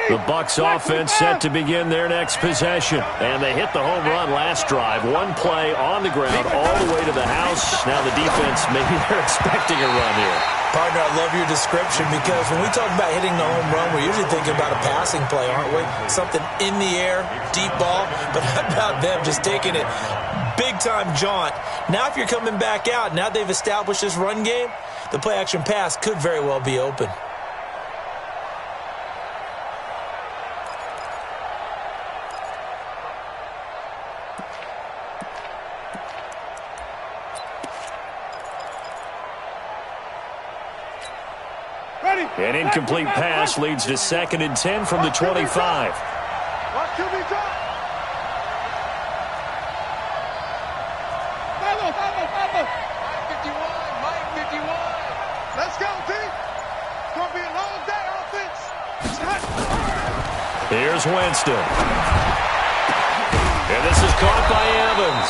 The Bucs offense set to begin their next possession. And they hit the home run last drive. One play on the ground all the way to the house. Now the defense, maybe they're expecting a run here. Partner, I love your description because when we talk about hitting the home run, we're usually thinking about a passing play, aren't we? Something in the air, deep ball. But how about them just taking it big-time jaunt? Now if you're coming back out, now they've established this run game, the play-action pass could very well be open. An incomplete pass leads to 2nd and 10 from the 25. Let's go, team. It's going to be a long day offense. Here's Winston. And this is caught by Evans.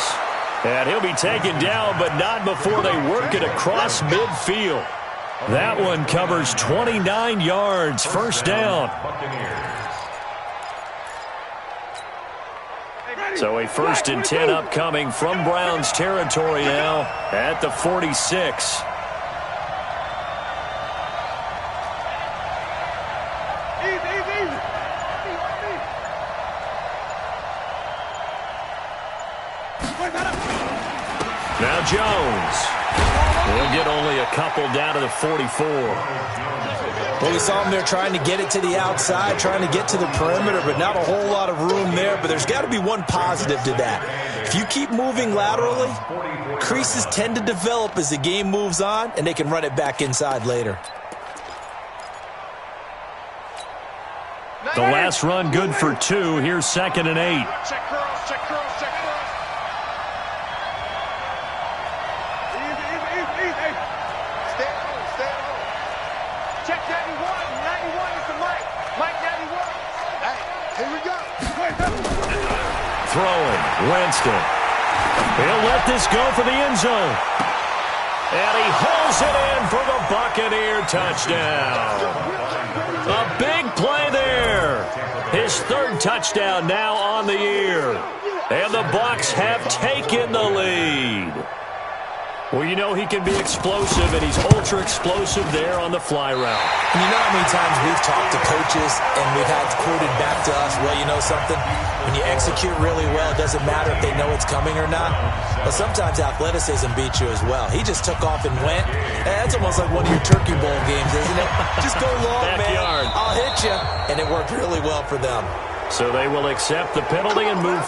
And he'll be taken down, but not before they work it across midfield. That one covers 29 yards. First down. So a 1st and 10 upcoming from Browns territory now at the 46. Now Jones. He'll get only a couple down to the 44. Well, we saw him there trying to get it to the outside, trying to get to the perimeter, but not a whole lot of room there. But there's got to be one positive to that. If you keep moving laterally, creases tend to develop as the game moves on, and they can run it back inside later. The last run good for 2. Here's 2nd and 8. Check cross, check cross, check cross. Easy. Stay at home. Check 91. 91 is the Mike. Mike 91. Hey, here we go. Throwing. Winston. He'll let this go for the end zone. And he hauls it in for the Buccaneer touchdown. A big play there. His 3rd touchdown now on the year. And the Bucs have taken the lead. Well, you know he can be explosive, and he's ultra-explosive there on the fly route. And you know how many times we've talked to coaches and we've had quoted back to us, well, you know something? When you execute really well, it doesn't matter if they know it's coming or not. But sometimes athleticism beats you as well. He just took off and went. That's almost like one of your Turkey Bowl games, isn't it? Just go long, Backyard. man. I'll hit you. And it worked really well for them. So they will accept the penalty and move.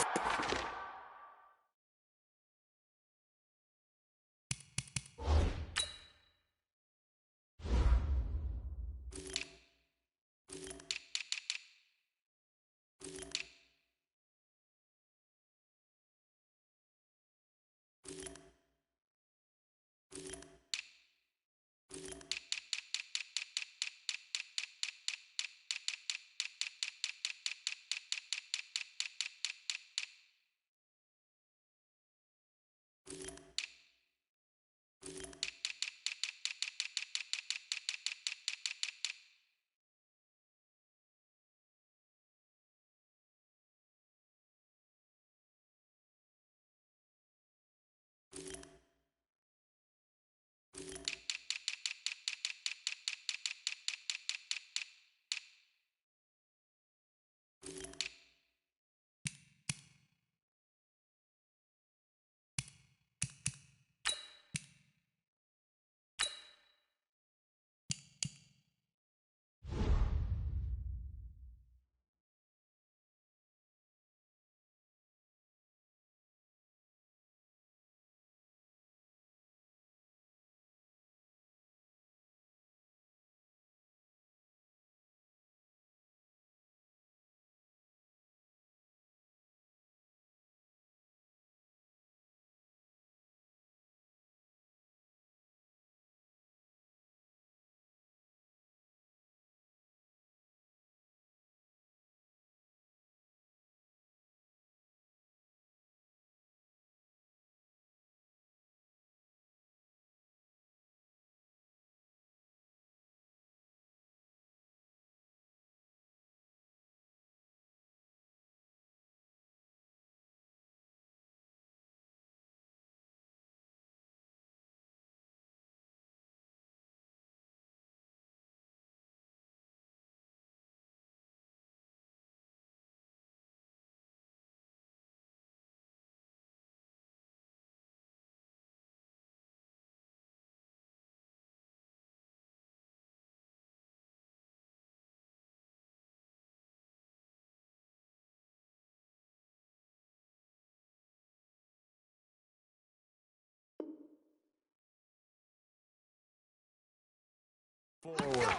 forward.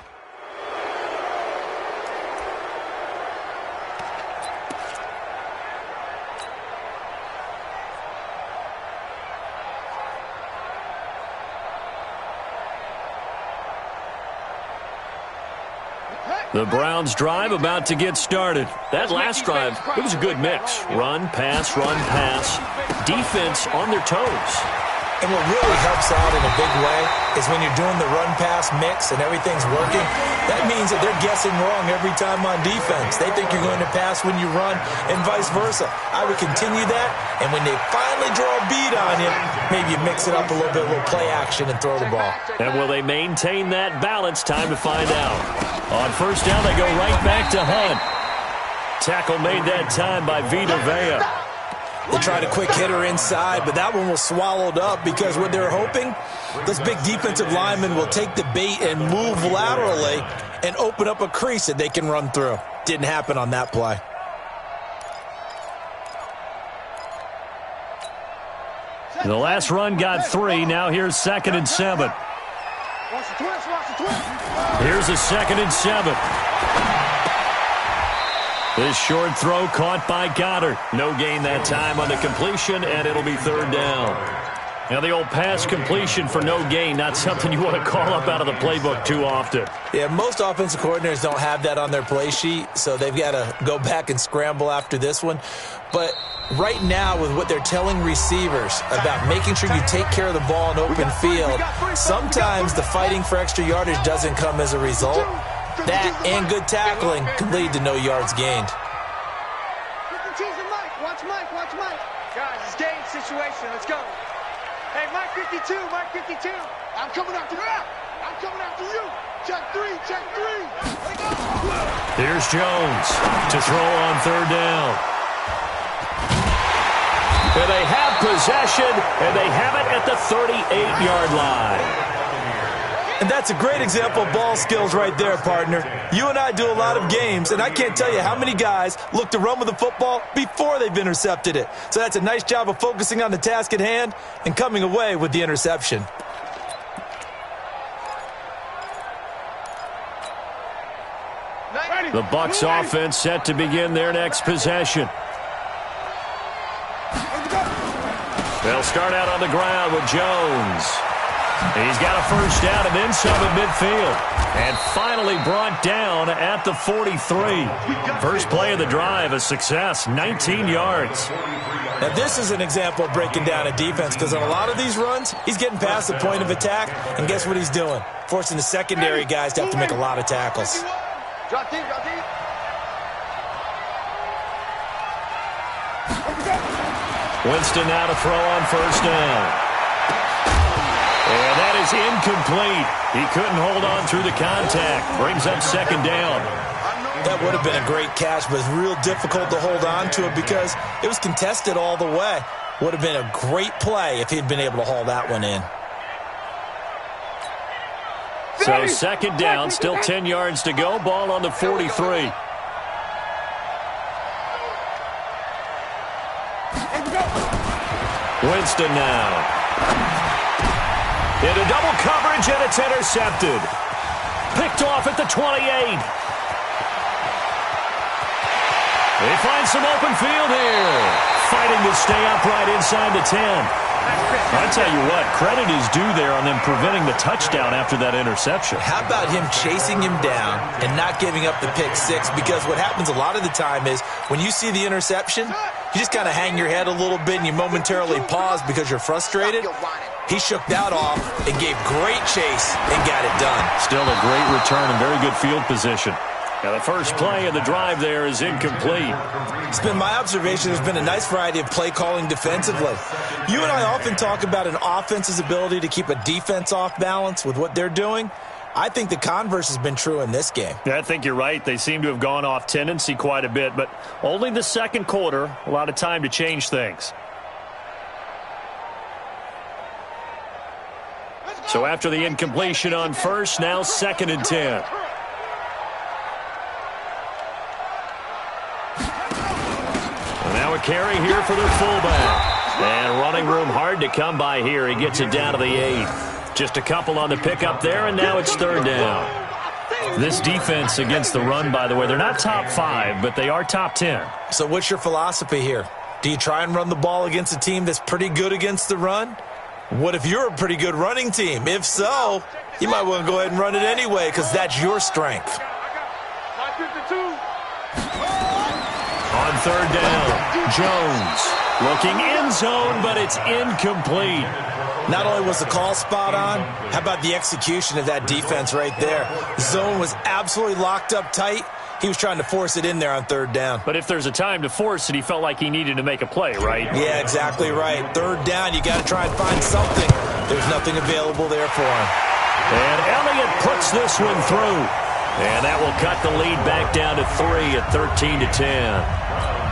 The Browns' drive about to get started. That last drive, it was a good mix. Run, pass, defense on their toes. And what really helps out in a big way is when you're doing the run-pass mix and everything's working, that means that they're guessing wrong every time on defense. They think you're going to pass when you run and vice versa. I would continue that, and when they finally draw a bead on you, maybe you mix it up a little bit, a little play action, and throw the ball. And will they maintain that balance? Time to find out. On first down, they go right back to Hunt. Tackle made that time by Vita Vea. They tried a quick hitter inside, but that one was swallowed up because what they're hoping, those big defensive linemen will take the bait and move laterally and open up a crease that they can run through. Didn't happen on that play. The last run got 3. Now here's 2nd and 7. Here's a 2nd and 7. This short throw caught by Goddard. No gain that time on the completion, and it'll be 3rd down. Now the old pass completion for no gain, not something you want to call up out of the playbook too often. Yeah, most offensive coordinators don't have that on their play sheet, so they've got to go back and scramble after this one. But right now, with what they're telling receivers about making sure you take care of the ball in open field, sometimes the fighting for extra yardage doesn't come as a result. That and good tackling can lead to no yards gained. Watch Mike. Guys, it's game situation. Let's go. Hey, Mike 52. I'm coming after you. Check three. Here's Jones to throw on 3rd down. And they have possession, and they have it at the 38-yard line. And that's a great example of ball skills right there, partner. You and I do a lot of games, and I can't tell you how many guys look to run with the football before they've intercepted it. So that's a nice job of focusing on the task at hand and coming away with the interception. The Bucs offense set to begin their next possession. They'll start out on the ground with Jones. He's got a first down and then some at midfield. And finally brought down at the 43. First play of the drive, a success, 19 yards. Now this is an example of breaking down a defense because on a lot of these runs, he's getting past the point of attack, and guess what he's doing? Forcing the secondary guys to have to make a lot of tackles. Drop deep. Winston now to throw on first down. And that is incomplete. He couldn't hold on through the contact. Brings up 2nd down. That would have been a great catch, but it's real difficult to hold on to it because it was contested all the way. Would have been a great play if he'd been able to haul that one in. So 2nd down, still 10 yards to go. Ball on the 43. Winston now. Into double coverage, and it's intercepted. Picked off at the 28. They find some open field here. Fighting to stay upright inside the 10. I tell you what, credit is due there on them preventing the touchdown after that interception. How about him chasing him down and not giving up the pick six? Because what happens a lot of the time is when you see the interception, you just kind of hang your head a little bit and you momentarily pause because you're frustrated. He shook that off and gave great chase and got it done. Still a great return and very good field position. Now the first play of the drive there is incomplete. It's been my observation there's been a nice variety of play calling defensively. You and I often talk about an offense's ability to keep a defense off balance with what they're doing. I think the converse has been true in this game. Yeah, I think you're right. They seem to have gone off tendency quite a bit, but only the second quarter, a lot of time to change things. So after the incompletion on first, now 2nd and 10. And now a carry here for their fullback. And running room hard to come by here. He gets it down to the 8. Just a couple on the pickup there, and now it's third down. This defense against the run, by the way, they're not top 5, but they are top 10. So what's your philosophy here? Do you try and run the ball against a team that's pretty good against the run? What if you're a pretty good running team? If so, you might want to go ahead and run it anyway because that's your strength. On third down, Jones looking end zone, but it's incomplete. Not only was the call spot on, how about the execution of that defense right there? The zone was absolutely locked up tight. He was trying to force it in there on third down. But if there's a time to force it, he felt like he needed to make a play, right? Yeah, exactly right. Third down, you got to try and find something. There's nothing available there for him. And Elliott puts this one through. And that will cut the lead back down to 3 at 13-10.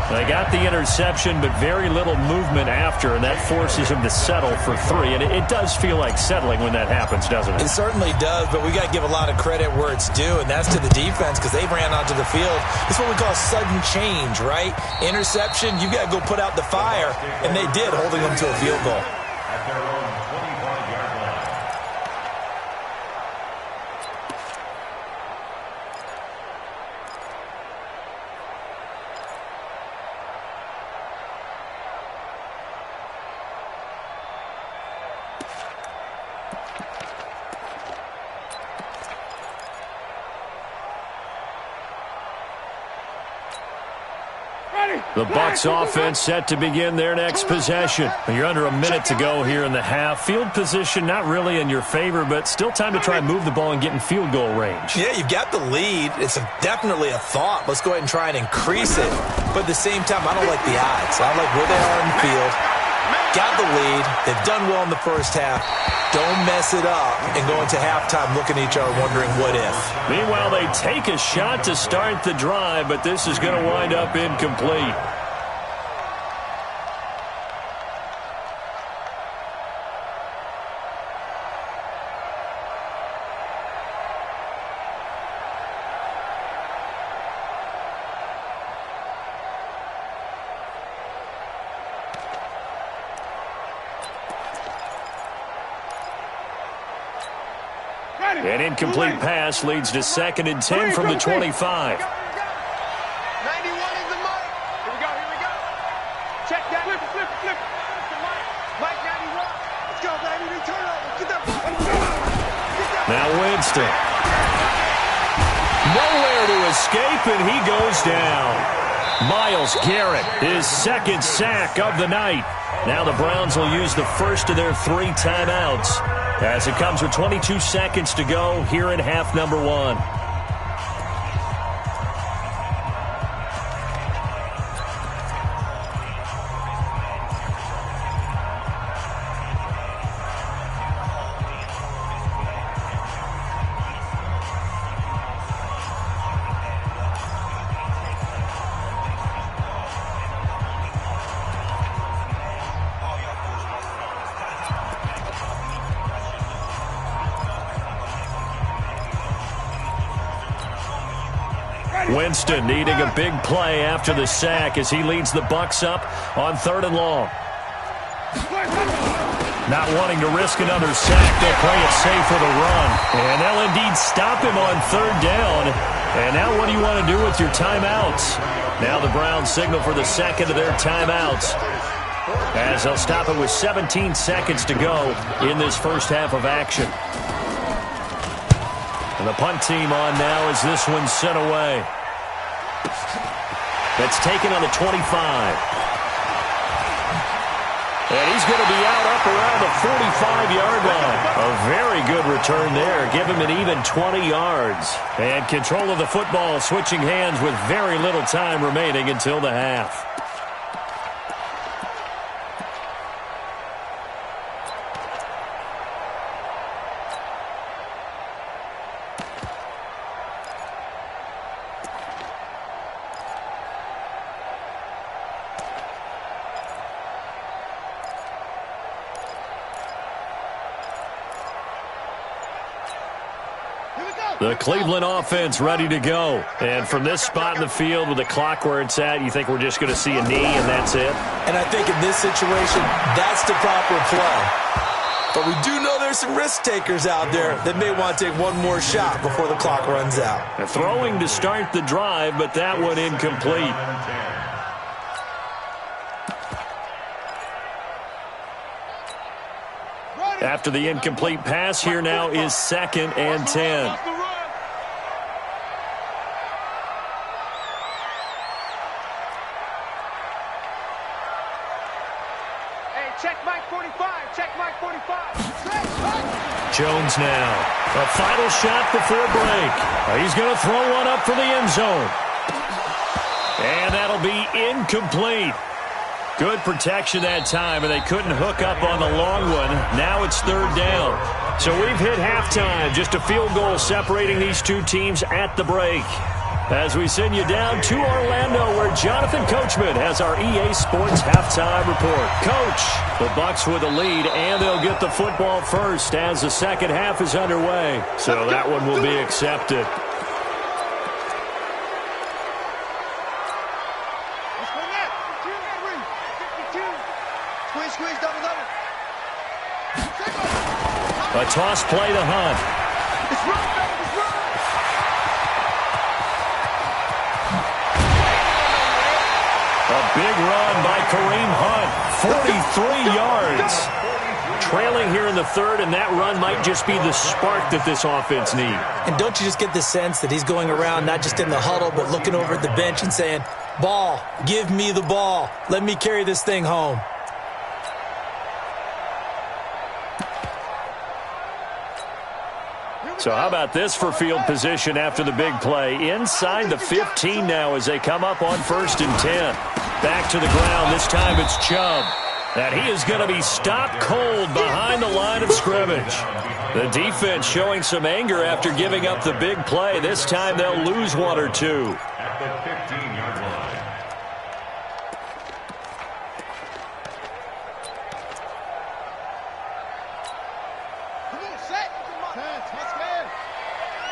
They got the interception, but very little movement after, and that forces him to settle for 3. And it does feel like settling when that happens, doesn't it? It certainly does, but we got to give a lot of credit where it's due, and that's to the defense because they ran onto the field. It's what we call sudden change, right? Interception, you got to go put out the fire, and they did, holding them to a field goal. The Bucs offense set to begin their next possession. You're under a minute to go here in the half. Field position not really in your favor, but still time to try and move the ball and get in field goal range. Yeah, you've got the lead. It's definitely a thought. Let's go ahead and try and increase it. But at the same time, I don't like the odds. I like where they are in the field. Got the lead. They've done well in the first half. Don't mess it up and go into halftime looking at each other wondering what if. Meanwhile, they take a shot to start the drive, but this is going to wind up incomplete. An incomplete pass leads to 2nd and 10 from the 25. 91 is the mark. Here we go. Check that. Flip. Mike 91. Let's go, baby. New turnover. Get that ball. Now Winston. Nowhere to escape, and he goes down. Myles Garrett, his 2nd sack of the night. Now the Browns will use the first of their 3 timeouts as it comes with 22 seconds to go here in half number 1. Winston needing a big play after the sack as he leads the Bucs up on 3rd and long. Not wanting to risk another sack, they'll play it safe with a run. And they'll indeed stop him on 3rd down. And now what do you want to do with your timeouts? Now the Browns signal for the 2nd of their timeouts as they'll stop it with 17 seconds to go in this first half of action. And the punt team on now as this one's sent away. That's taken on the 25. And he's going to be out up around the 45-yard line. A very good return there. Give him an even 20 yards. And control of the football switching hands with very little time remaining until the half. The Cleveland offense ready to go. And from this spot in the field with the clock where it's at, you think we're just going to see a knee and that's it? And I think in this situation, that's the proper play. But we do know there's some risk takers out there that may want to take one more shot before the clock runs out. A throwing to start the drive, but that one incomplete. After the incomplete pass, here now is 2nd and 10. Check Mike 45. Check Mike 45. Jones now. A final shot before break. He's going to throw one up for the end zone. And that'll be incomplete. Good protection that time, and they couldn't hook up on the long one. Now it's 3rd down. So we've hit halftime. Just a field goal separating these two teams at the break. As we send you down to Orlando, where Jonathan Coachman has our EA Sports halftime report. Coach, the Bucs with the lead, and they'll get the football first as the second half is underway. So that one will be accepted. A toss play to Hunt. A big run by Kareem Hunt, 43 yards. Trailing here in the 3rd, and that run might just be the spark that this offense needs. And don't you just get the sense that he's going around not just in the huddle, but looking over at the bench and saying, ball, give me the ball. Let me carry this thing home. So how about this for field position after the big play? Inside the 15 now as they come up on 1st and 10. Back to the ground. This time it's Chubb. And he is going to be stopped cold behind the line of scrimmage. The defense showing some anger after giving up the big play. This time they'll lose 1 or 2. At the 15-yard line.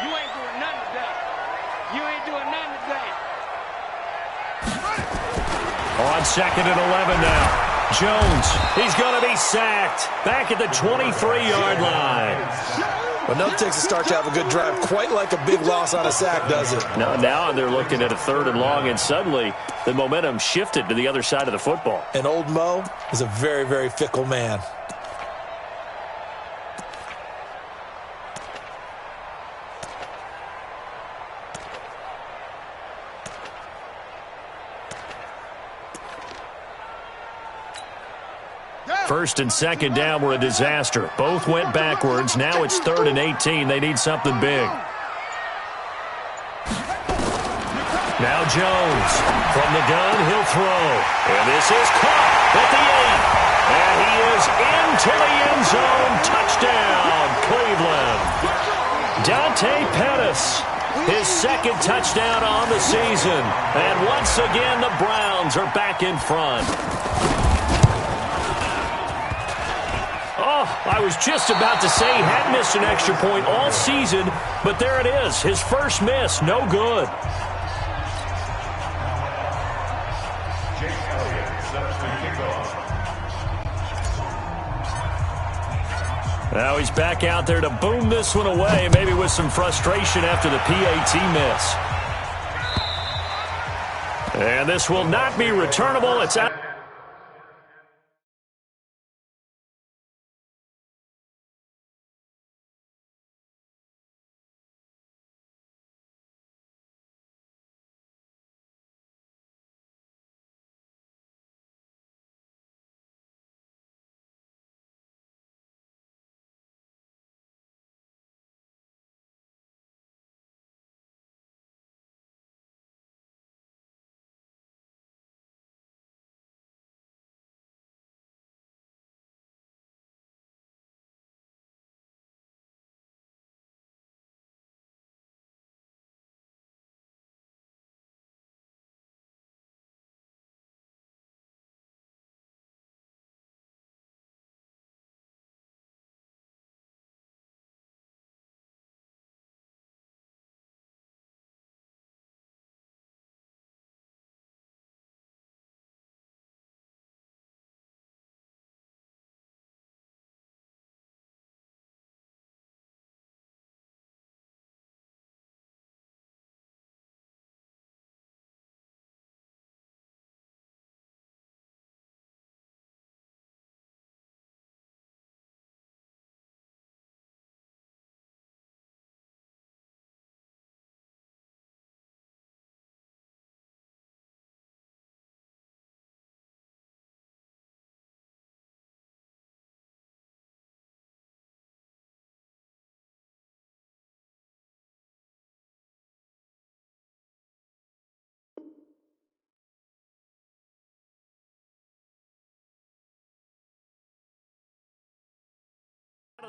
You ain't doing nothing today. You ain't doing nothing today. On 2nd and 11 now. Jones, he's going to be sacked. Back at the 23-yard line. Well, no takes a start to have a good drive. Quite like a big loss on a sack, does it? Now they're looking at a 3rd and long, and suddenly the momentum shifted to the other side of the football. And old Mo is a very, very fickle man. First and 2nd down were a disaster. Both went backwards. Now it's 3rd and 18. They need something big. Now Jones. From the gun, he'll throw. And this is caught at the 8. And he is into the end zone. Touchdown, Cleveland. Dante Pettis, his 2nd touchdown on the season. And once again, the Browns are back in front. Oh, I was just about to say he hadn't missed an extra point all season, but there it is. His first miss, no good. Now he's back out there to boom this one away, maybe with some frustration after the PAT miss. And this will not be returnable. It's out.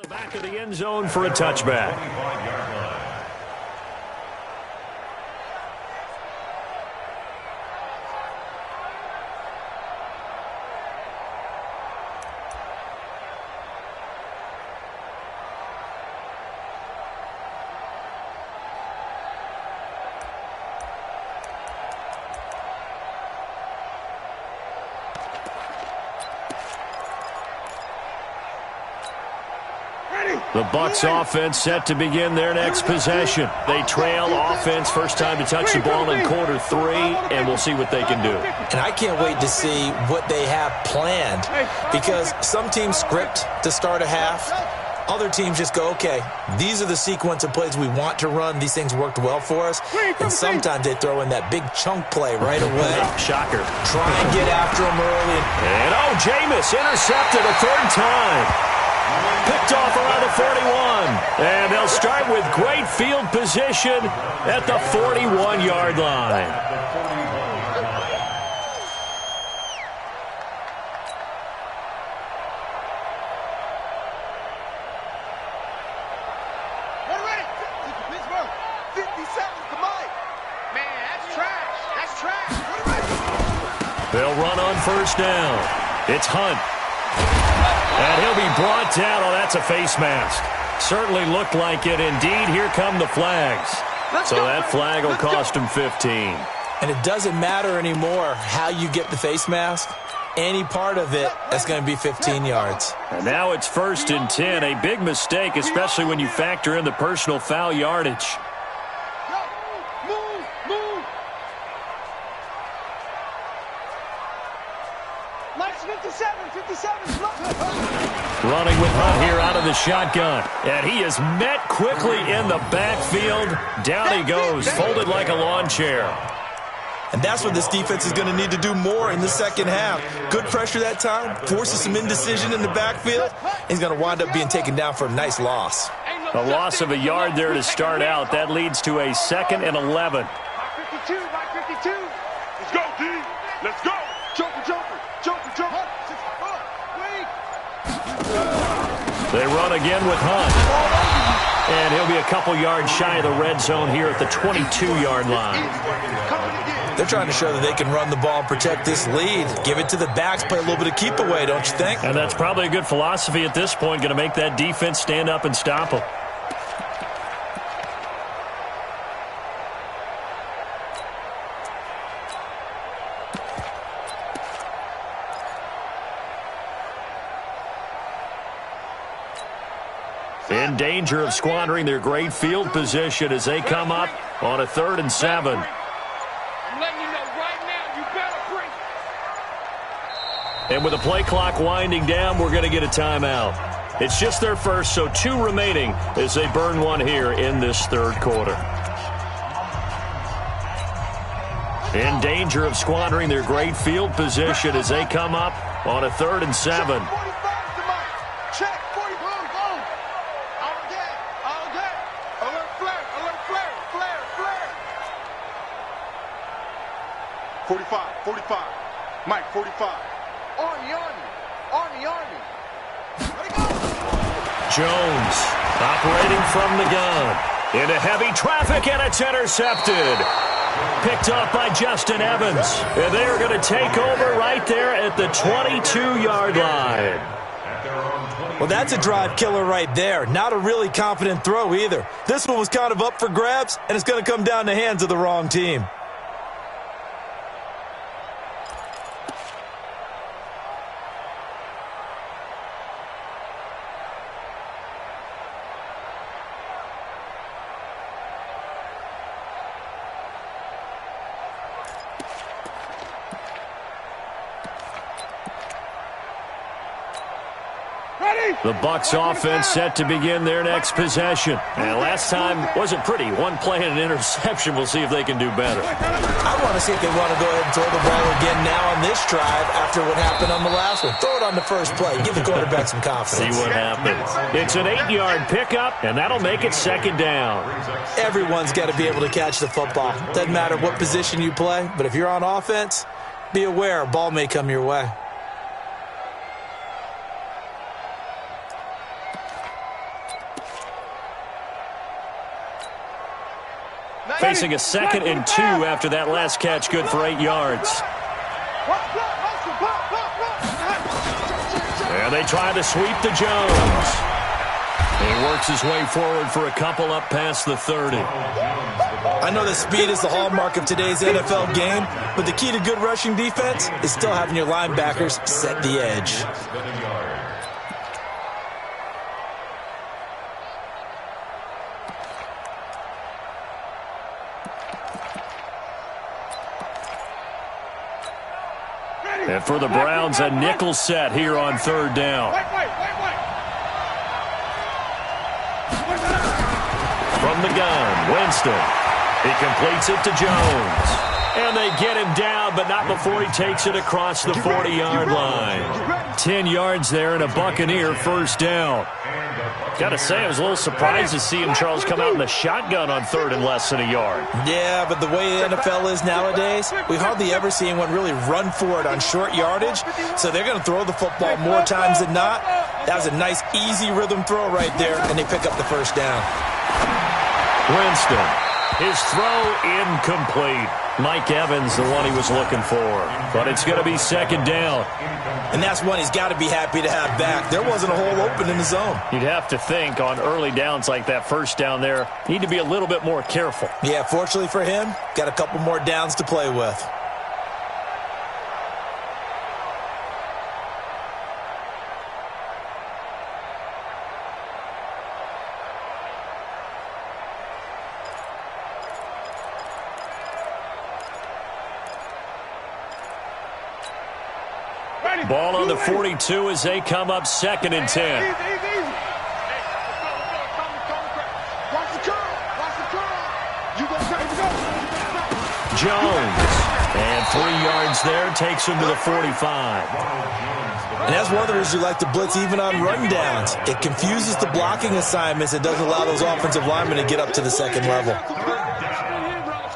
Back of the end zone for a touchback. The Bucs offense set to begin their next possession. They trail offense, first time to touch the ball in quarter 3, and we'll see what they can do. And I can't wait to see what they have planned, because some teams script to start a half. Other teams just go, okay, these are the sequence of plays we want to run. These things worked well for us. And sometimes they throw in that big chunk play right away. Shocker. Try and get after them early. And, Jameis intercepted a third time. Picked off around the 41. And they'll start with great field position at the 41-yard line. Get ready. Pittsburgh. 57 to Mike. Man, that's trash. That's trash. They'll run on first down. It's Hunt. And he'll be brought down. Oh, that's a face mask. Certainly looked like it. Indeed, here come the flags. So that flag will cost him 15. And it doesn't matter anymore how you get the face mask. Any part of it, that's going to be 15 yards. And now it's 1st and 10. A big mistake, especially when you factor in the personal foul yardage. Move. Mike's 57. Running with Hunt here out of the shotgun. And he is met quickly in the backfield. Down he goes, folded like a lawn chair. And that's what this defense is going to need to do more in the second half. Good pressure that time, forces some indecision in the backfield. He's going to wind up being taken down for a nice loss. A loss of a yard there to start out. That leads to a 2nd and 11. Mike 52. Let's go, D. Let's go. Jumper. They run again with Hunt. And he'll be a couple yards shy of the red zone here at the 22-yard line. They're trying to show that they can run the ball and protect this lead. Give it to the backs, play a little bit of keep away, don't you think? And that's probably a good philosophy at this point, going to make that defense stand up and stop them. In danger of squandering their great field position as they come up on a 3rd and 7. I'm letting you know right now, you better bring it. And with the play clock winding down, we're going to get a timeout. It's just their first, so 2 remaining as they burn one here in this 3rd quarter. In danger of squandering their great field position as they come up on a 3rd and 7. Check, 40, boom. All day. Alert flare. 45. Mike, 45. Army. Let it go. Jones operating from the gun. Into heavy traffic, and it's intercepted. Picked off by Justin Evans. And they are going to take over right there at the 22-yard line. Well, that's a drive killer right there. Not a really confident throw either. This one was kind of up for grabs, and it's going to come down in the hands of the wrong team. The Bucs offense set to begin their next possession. And last time wasn't pretty. One play and an interception. We'll see if they can do better. I want to see if they want to go ahead and throw the ball again now on this drive after what happened on the last one. Throw it on the first play. Give the quarterback some confidence. See what happens. It's an 8-yard pickup, and that'll make it 2nd down. Everyone's got to be able to catch the football. Doesn't matter what position you play, but if you're on offense, be aware a ball may come your way. facing a 2nd and 2 after that last catch, good for 8 yards. And they try to sweep to Jones. He works his way forward for a couple up past the 30. I know that speed is the hallmark of today's NFL game, but the key to good rushing defense is still having your linebackers set the edge. And for the Browns, a nickel set here on 3rd down. From the gun, Winston. He completes it to Jones. And they get him down, but not before he takes it across the 40-yard line. 10 yards there and a Buccaneer 1st down. Got to say, I was a little surprised to see him, Charles, come out in the shotgun on 3rd and less than a yard. Yeah, but the way the NFL is nowadays, we hardly ever see anyone really run for it on short yardage, so they're going to throw the football more times than not. That was a nice, easy rhythm throw right there, and they pick up the 1st down. Winston, his throw incomplete. Mike Evans, the one he was looking for. But it's going to be 2nd down. And that's one he's got to be happy to have back. There wasn't a hole open in the zone. You'd have to think on early downs like that 1st down there, need to be a little bit more careful. Yeah, fortunately for him, got a couple more downs to play with. Ball on the 42 as they come up 2nd and 10. Jones. And 3 yards there takes him to the 45. And that's one of the reasons you like to blitz even on run downs. It confuses the blocking assignments. It doesn't allow those offensive linemen to get up to the 2nd level.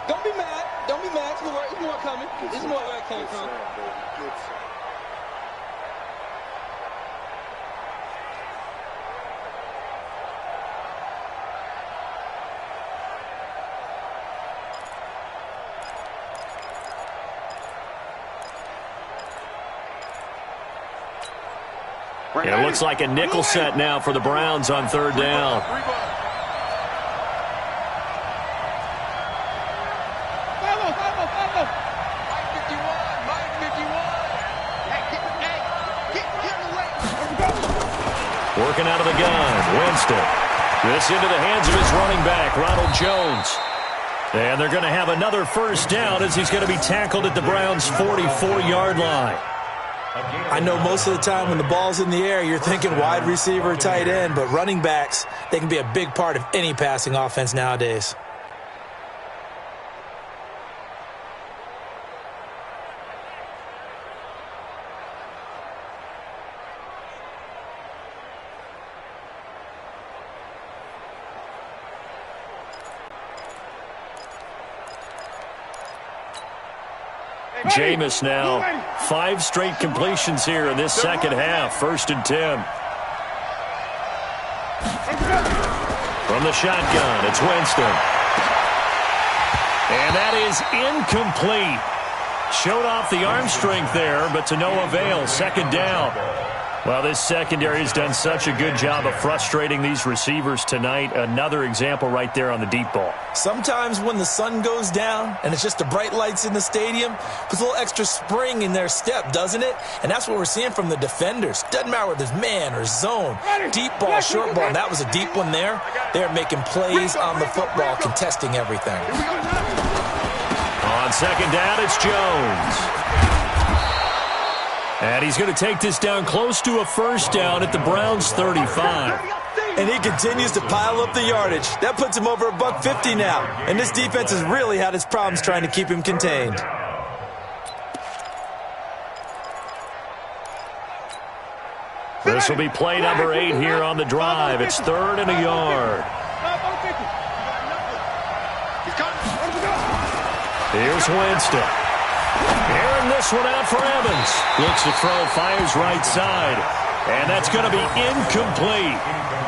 Don't be mad. Don't be mad. It's more coming. It's more where it came from. And it looks like a nickel set now for the Browns on 3rd down. Working out of the gun, Winston. This into the hands of his running back, Ronald Jones. And they're going to have another 1st down as he's going to be tackled at the Browns' 44-yard line. I know most of the time when the ball's in the air, you're thinking wide receiver, tight end, but running backs, they can be a big part of any passing offense nowadays. Jameis now, 5 straight completions here in this 2nd half. 1st and 10. From the shotgun, it's Winston. And that is incomplete. Showed off the arm strength there, but to no avail. 2nd down. Well, this secondary has done such a good job of frustrating these receivers tonight. Another example right there on the deep ball. Sometimes when the sun goes down and it's just the bright lights in the stadium, puts a little extra spring in their step, doesn't it? And that's what we're seeing from the defenders. Doesn't matter whether there's man or zone, deep ball, short ball. And that was a deep one there. They're making plays on the football, contesting everything. On 2nd down, it's Jones. And he's going to take this down close to a 1st down at the Browns' 35. And he continues to pile up the yardage. That puts him over $150 now. And this defense has really had its problems trying to keep him contained. This will be play number 8 here on the drive. It's 3rd and a yard. Here's Winston. Airing this one out for Evans. Looks to throw, fires right side. And that's going to be incomplete.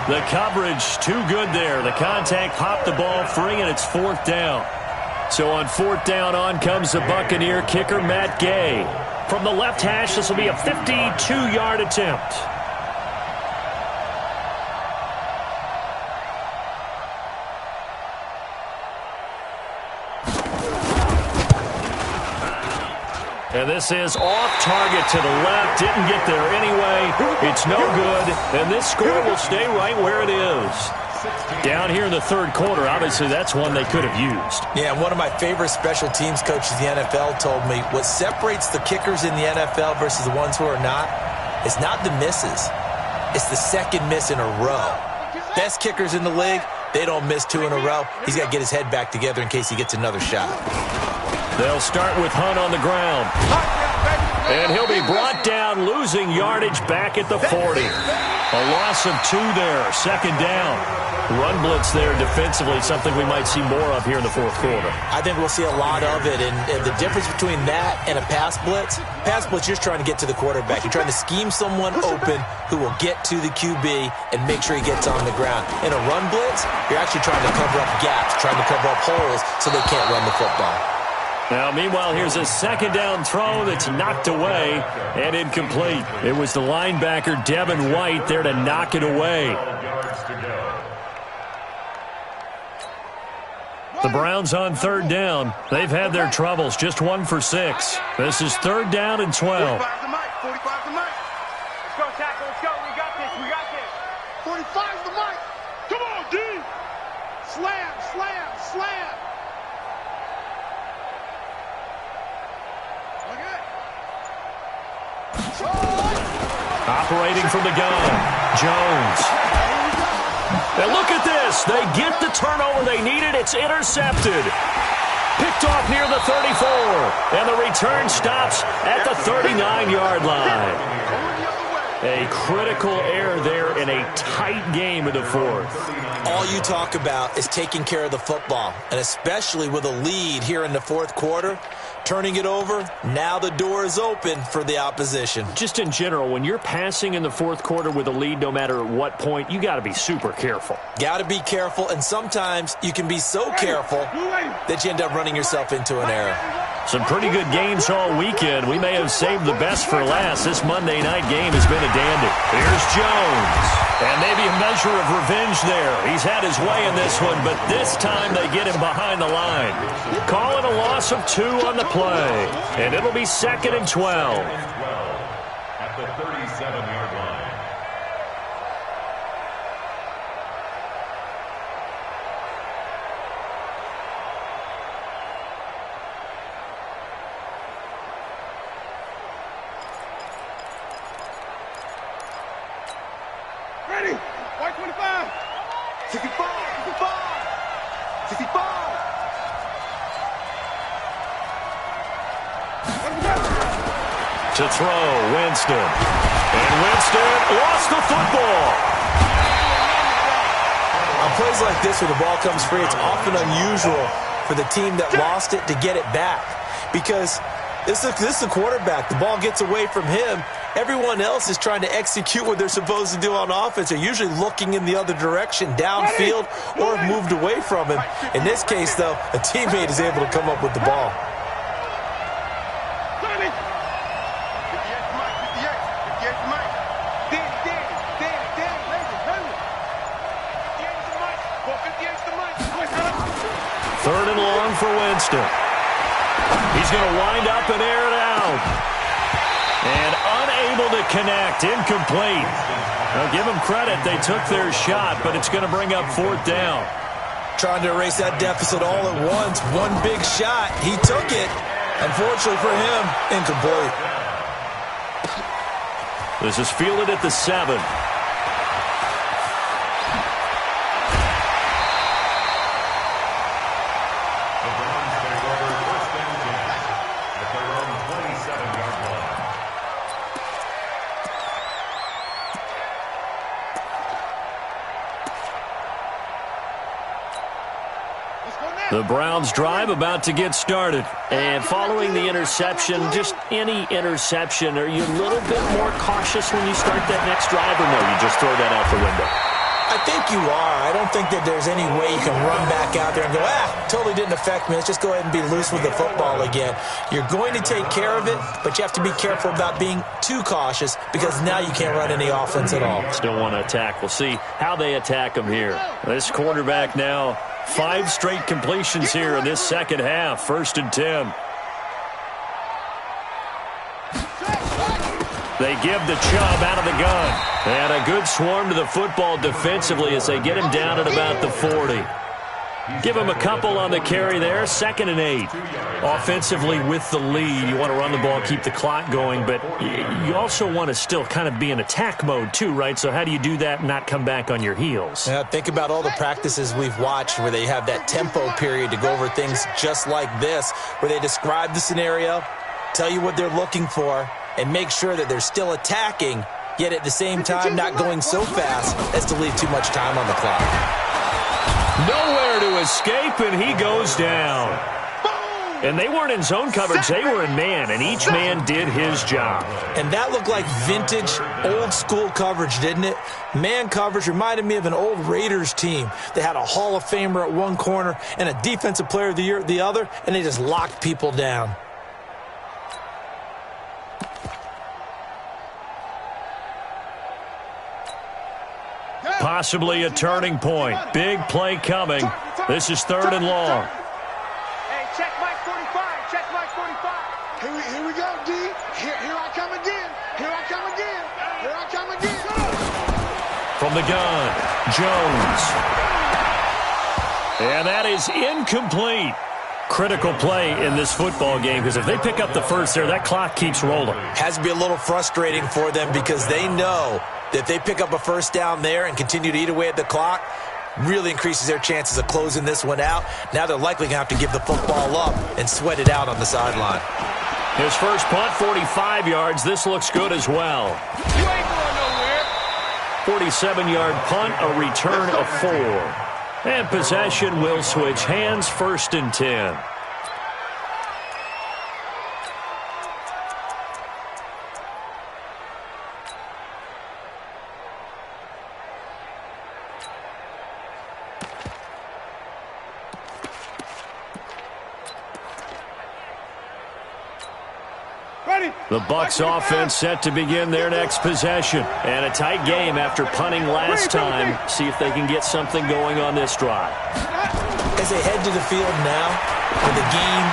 The coverage too good there. The contact popped the ball free, and it's 4th down. So on 4th down, on comes the Buccaneer kicker, Matt Gay. From the left hash, this will be a 52-yard attempt. And this is off target to the left. Didn't get there anyway. It's no good. And this score will stay right where it is. Down here in the 3rd quarter, obviously that's one they could have used. Yeah, one of my favorite special teams coaches in the NFL told me what separates the kickers in the NFL versus the ones who are not is not the misses. It's the second miss in a row. Best kickers in the league, they don't miss 2 in a row. He's got to get his head back together in case he gets another shot. They'll start with Hunt on the ground. And he'll be brought down, losing yardage back at the 40. A loss of 2 there, 2nd down. Run blitz there defensively, something we might see more of here in the 4th quarter. I think we'll see a lot of it, and the difference between that and a pass blitz, you're just trying to get to the quarterback. You're trying to scheme someone open who will get to the QB and make sure he gets on the ground. In a run blitz, you're actually trying to cover up gaps, trying to cover up holes so they can't run the football. Now, meanwhile, here's a 2nd down throw that's knocked away and incomplete. It was the linebacker, Devin White, there to knock it away. The Browns on 3rd down. They've had their troubles, just 1 for 6. This is 3rd down and 12. 45's the mic. 45's the mic. Let's go, tackle. Let's go. We got this. We got this. 45's the mic. Come on, D. Slam, slam, slam. Operating from the gun, Jones. And look at this. They get the turnover they needed. It's intercepted. Picked off near the 34. And the return stops at the 39-yard line. A critical error there in a tight game in the 4th. All you talk about is taking care of the football, and especially with a lead here in the 4th quarter. Turning it over, now the door is open for the opposition. Just in general, when you're passing in the 4th quarter with a lead, no matter at what point, you got to be super careful. Got to be careful, and sometimes you can be so careful that you end up running yourself into an error. Some pretty good games all weekend. We may have saved the best for last. This Monday night game has been a dandy. Here's Jones. And maybe a measure of revenge there. He's had his way in this one, but this time they get him behind the line. Calling a loss of 2 on the play. And it'll be 2nd and 12. At the 37-yard line. Ready? White 25. 65. 65. 65. To throw, Winston. And Winston lost the football. On plays like this where the ball comes free, it's often unusual for the team that lost it to get it back. Because this is the quarterback. The ball gets away from him. Everyone else is trying to execute what they're supposed to do on offense. They're usually looking in the other direction, downfield, or have moved away from him. In this case, though, a teammate is able to come up with the ball. Third and long for Winston. He's going to wind up and air it out. And unable to connect, incomplete. Now give them credit, they took their shot, but it's going to bring up 4th down. Trying to erase that deficit all at once. One big shot. He took it. Unfortunately for him, incomplete. This is fielded at the 7. The Browns drive about to get started. And following the interception, just any interception, are you a little bit more cautious when you start that next drive, or no, you just throw that out the window? I think you are. I don't think that there's any way you can run back out there and go, totally didn't affect me. Let's just go ahead and be loose with the football again. You're going to take care of it, but you have to be careful about being too cautious because now you can't run any offense at all. Still want to attack. We'll see how they attack him here. This quarterback now, 5 straight completions here in this second half. 1st and 10. They give the Chubb out of the gun. And a good swarm to the football defensively as they get him down at about the 40. Give him a couple on the carry there. 2nd and 8. Offensively with the lead, you want to run the ball, keep the clock going, but you also want to still kind of be in attack mode too, right? So how do you do that and not come back on your heels? Yeah, think about all the practices we've watched where they have that tempo period to go over things just like this, where they describe the scenario, tell you what they're looking for, and make sure that they're still attacking, yet at the same time not going so fast as to leave too much time on the clock. Nowhere to escape, and he goes down. And they weren't in zone coverage. They were in man, and each man did his job. And that looked like vintage, old-school coverage, didn't it? Man coverage reminded me of an old Raiders team. They had a Hall of Famer at one corner and a Defensive Player of the Year at the other, and they just locked people down. Possibly a turning point. Big play coming. This is 3rd and long. Hey, check Mike 45. Check Mike 45. Here we go, D. Here I come again. Here I come again. Here I come again. From the gun, Jones. And that is incomplete. Critical play in this football game because if they pick up the first there, that clock keeps rolling. Has to be a little frustrating for them because they know that if they pick up a first down there and continue to eat away at the clock, really increases their chances of closing this one out. Now they're likely going to have to give the football up and sweat it out on the sideline. His first punt, 45 yards. This looks good as well. You ain't going nowhere. 47-yard punt, a return of 4. And possession will switch hands, 1st and 10. The Bucs offense set to begin their next possession. And a tight game after punting last time. See if they can get something going on this drive. As they head to the field now, with the game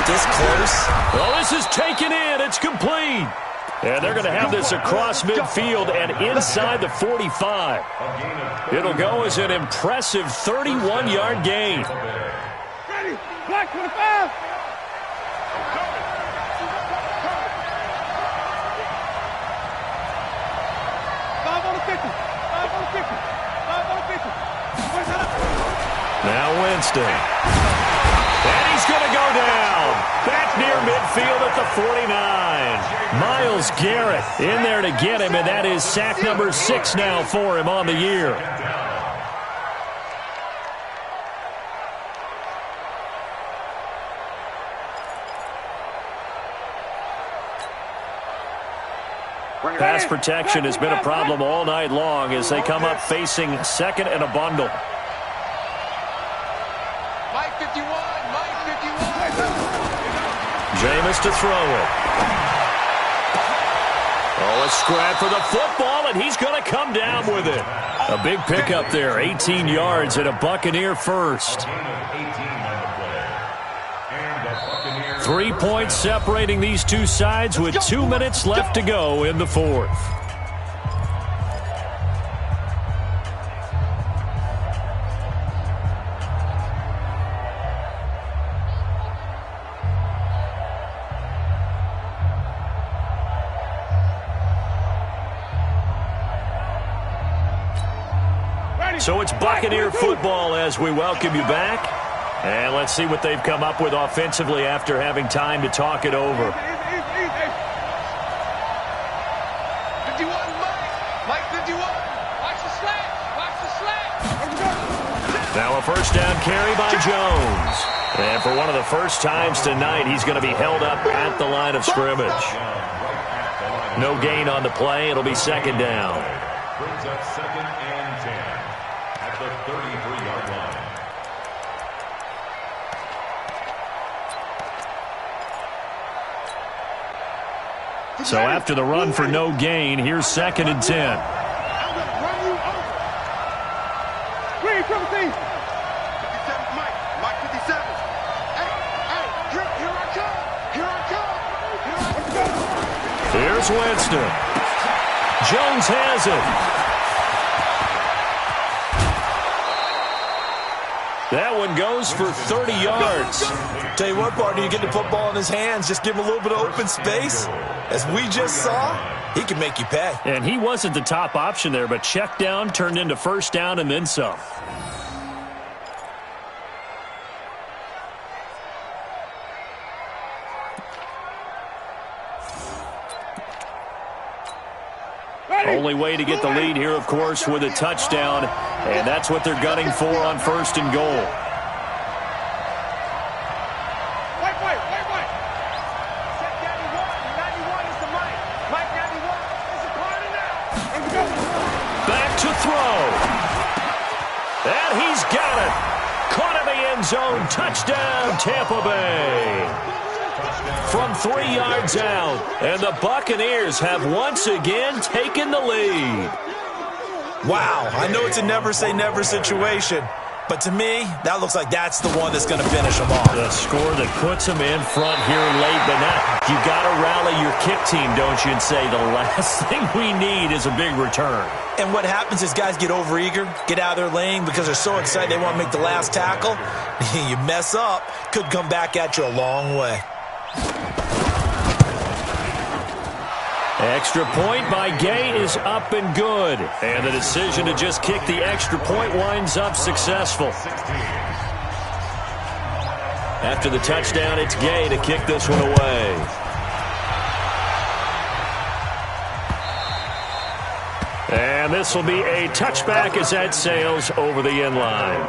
this close. Oh, this is taken in. It's complete. And they're going to have this across midfield and inside the 45. It'll go as an impressive 31-yard gain. Ready. Black 25. Now Winston. And he's going to go down. Back near midfield at the 49. Myles Garrett in there to get him, and that is sack number 6 now for him on the year. Pass protection has been a problem all night long as they come up facing 2nd and a bundle. Mike 51. Mike 51. Jameis to throw it. Oh, a scrap for the football, and he's going to come down with it. A big pickup there, 18 yards and a Buccaneer first. 3 points separating these two sides with 2 minutes left to go in the 4th. So it's Buccaneer football as we welcome you back. And let's see what they've come up with offensively after having time to talk it over. 51, Mike 51. Watch the slant. Watch the slant. Now a first down carry by Jones. And for one of the first times tonight, he's going to be held up at the line of scrimmage. No gain on the play. It'll be 2nd down. Brings up 2nd and 10. the 33-yard line. So after the run for no gain, here's 2nd and 10. I'm going to run you over. Where you from, Steve? 57, Mike 57. Hey, here I come. Here I come. Here's Winston. Jones has it. That one goes for 30 yards. Tell you what, partner, you get the football in his hands, just give him a little bit of open space. As we just saw, he can make you pay. And he wasn't the top option there, but check down turned into 1st down and then some. Only way to get the lead here, of course, with a touchdown, and that's what they're gunning for on 1st and goal. Wait. Set 91 is the Mike. Mike 91 is the corner now. And go. Back to throw. And he's got it. Caught in the end zone. Touchdown, Tampa Bay. From 3 yards out, and the Buccaneers have once again taken the lead. Wow, I know it's a never-say-never situation, but to me, that looks like that's the one that's going to finish them off. The score that puts them in front here late, but now you got to rally your kick team, don't you, and say the last thing we need is a big return. And what happens is guys get overeager, get out of their lane because they're so excited they want to make the last tackle. You mess up, could come back at you a long way. Extra point by Gay is up and good. And the decision to just kick the extra point winds up successful. After the touchdown, it's Gay to kick this one away. And this will be a touchback as that sails over the end line.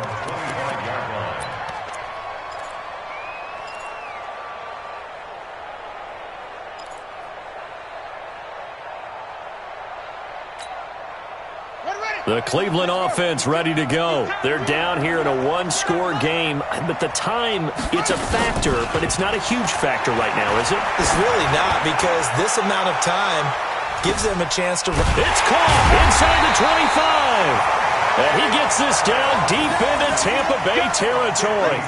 The Cleveland offense ready to go. They're down here in a one-score game, but the time, it's a factor, but it's not a huge factor right now, is it? It's really not, because this amount of time gives them a chance to run. It's caught inside the 25. And he gets this down deep into Tampa Bay territory.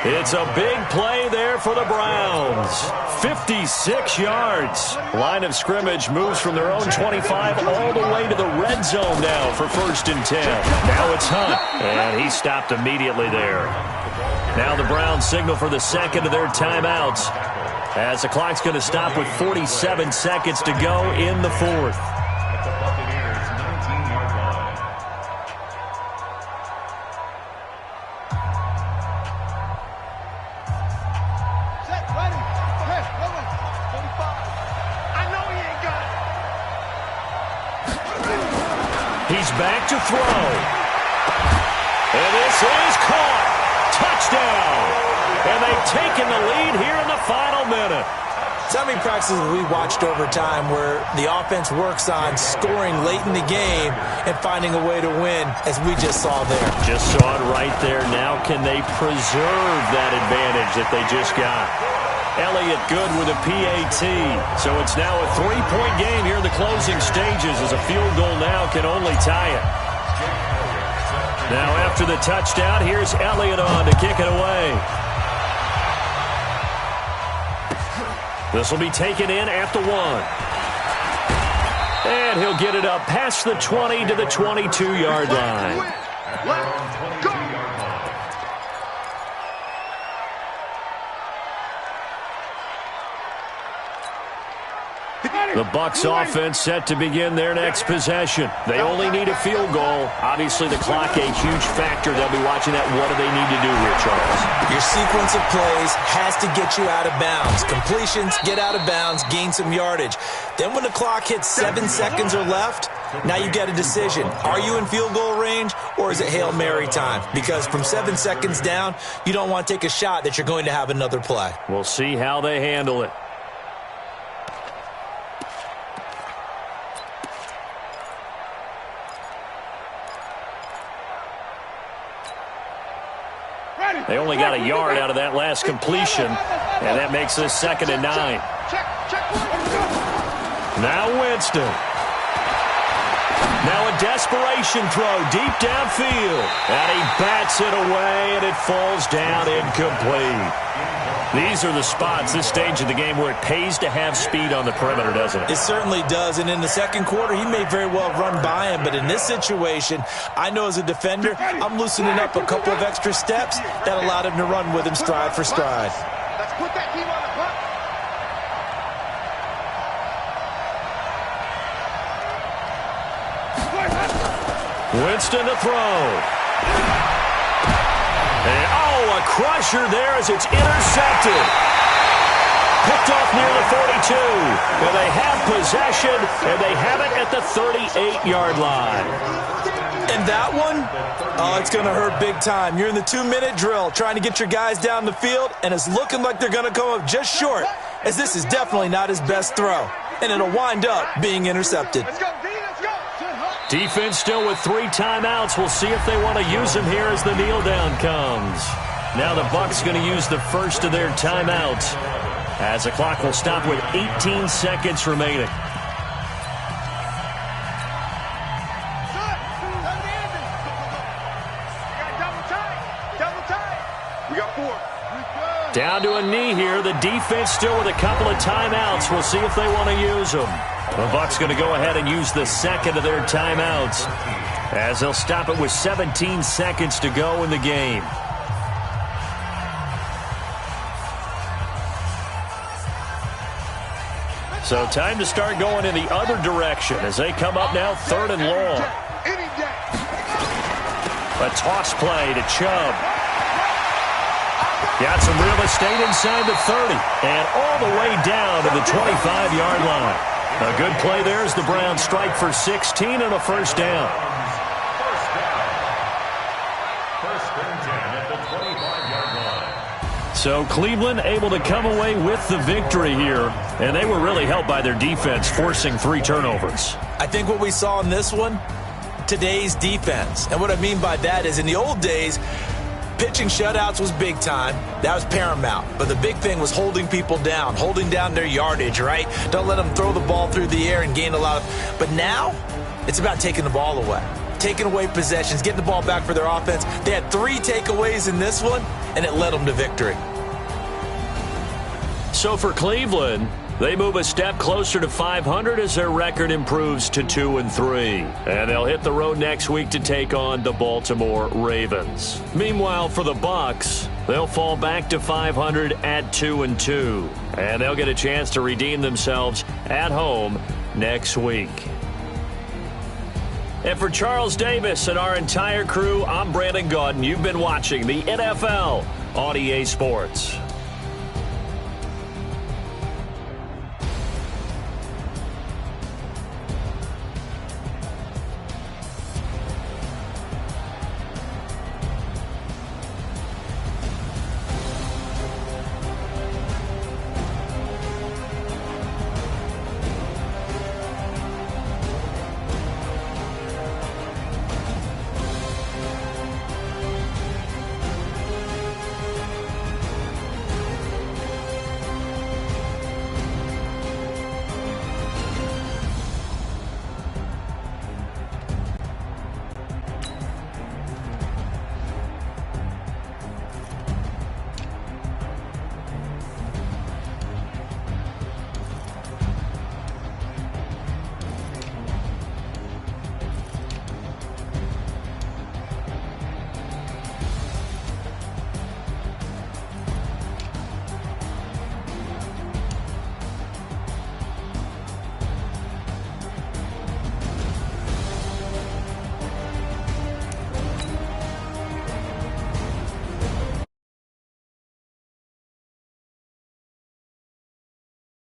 It's a big play there for the Browns. 56 yards. Line of scrimmage moves from their own 25 all the way to the red zone now for 1st and 10. Now it's Hunt, and he stopped immediately there. Now the Browns signal for the second of their timeouts, as the clock's going to stop with 47 seconds to go in the 4th. Back to throw. And this is caught. Touchdown. And they've taken the lead here in the final minute. So many practices we watched over time where the offense works on scoring late in the game and finding a way to win, as we just saw there. Just saw it right there. Now can they preserve that advantage that they just got? Elliott good with a PAT. So it's now a 3-point game here in the closing stages, as a field goal now can only tie it. Now after the touchdown, here's Elliott on to kick it away. This will be taken in at the 1. And he'll get it up past the 20 to the 22-yard line. Let's go. The Bucs offense set to begin their next possession. They only need a field goal. Obviously, the clock a huge factor. They'll be watching that. What do they need to do here, Charles? Your sequence of plays has to get you out of bounds. Completions, get out of bounds, gain some yardage. Then when the clock hits 7 seconds or left, now you get a decision. Are you in field goal range, or is it Hail Mary time? Because from 7 seconds down, you don't want to take a shot that you're going to have another play. We'll see how they handle it. They only got a yard out of that last completion, and that makes this 2nd and 9. Now Winston. Now a desperation throw deep downfield. And he bats it away, and it falls down incomplete. These are the spots, this stage of the game, where it pays to have speed on the perimeter, doesn't it? It certainly does, and in the second quarter, he may very well run by him, but in this situation, I know as a defender, I'm loosening up a couple of extra steps that allowed him to run with him stride for stride. Let's put that team on the clock. Winston to throw. And, a crusher there as it's intercepted. Picked off near the 42. Well, they have possession, and they have it at the 38-yard line. And that one, it's going to hurt big time. You're in the 2-minute drill trying to get your guys down the field, and it's looking like they're going to come up just short, as this is definitely not his best throw. And it'll wind up being intercepted. Let's go, D, let's go. Defense still with 3 timeouts. We'll see if they want to use them here as the kneel down comes. Now the Bucs going to use the first of their timeouts, as the clock will stop with 18 seconds remaining. We got 4. Down to a knee here. The defense still with a couple of timeouts. We'll see if they want to use them. The Bucs going to go ahead and use the second of their timeouts, as they'll stop it with 17 seconds to go in the game. So time to start going in the other direction as they come up now 3rd and long. A toss play to Chubb. Got some real estate inside the 30 and all the way down to the 25-yard line. A good play there as the Browns strike for 16 and a first down. First and 10 at the 25-yard line. So Cleveland able to come away with the victory here, and they were really helped by their defense forcing 3 turnovers. I think what we saw in this one, today's defense. And what I mean by that is in the old days, pitching shutouts was big time. That was paramount. But the big thing was holding people down, holding down their yardage, right? Don't let them throw the ball through the air and gain a lot of... But now, it's about taking the ball away. Taking away possessions, getting the ball back for their offense. They had 3 takeaways in this one, and it led them to victory. So for Cleveland, they move a step closer to 500 as their record improves to 2-3. And they'll hit the road next week to take on the Baltimore Ravens. Meanwhile, for the Bucs, they'll fall back to 500 at 2-2. And they'll get a chance to redeem themselves at home next week. And for Charles Davis and our entire crew, I'm Brandon Gaudin. You've been watching the NFL on EA Sports.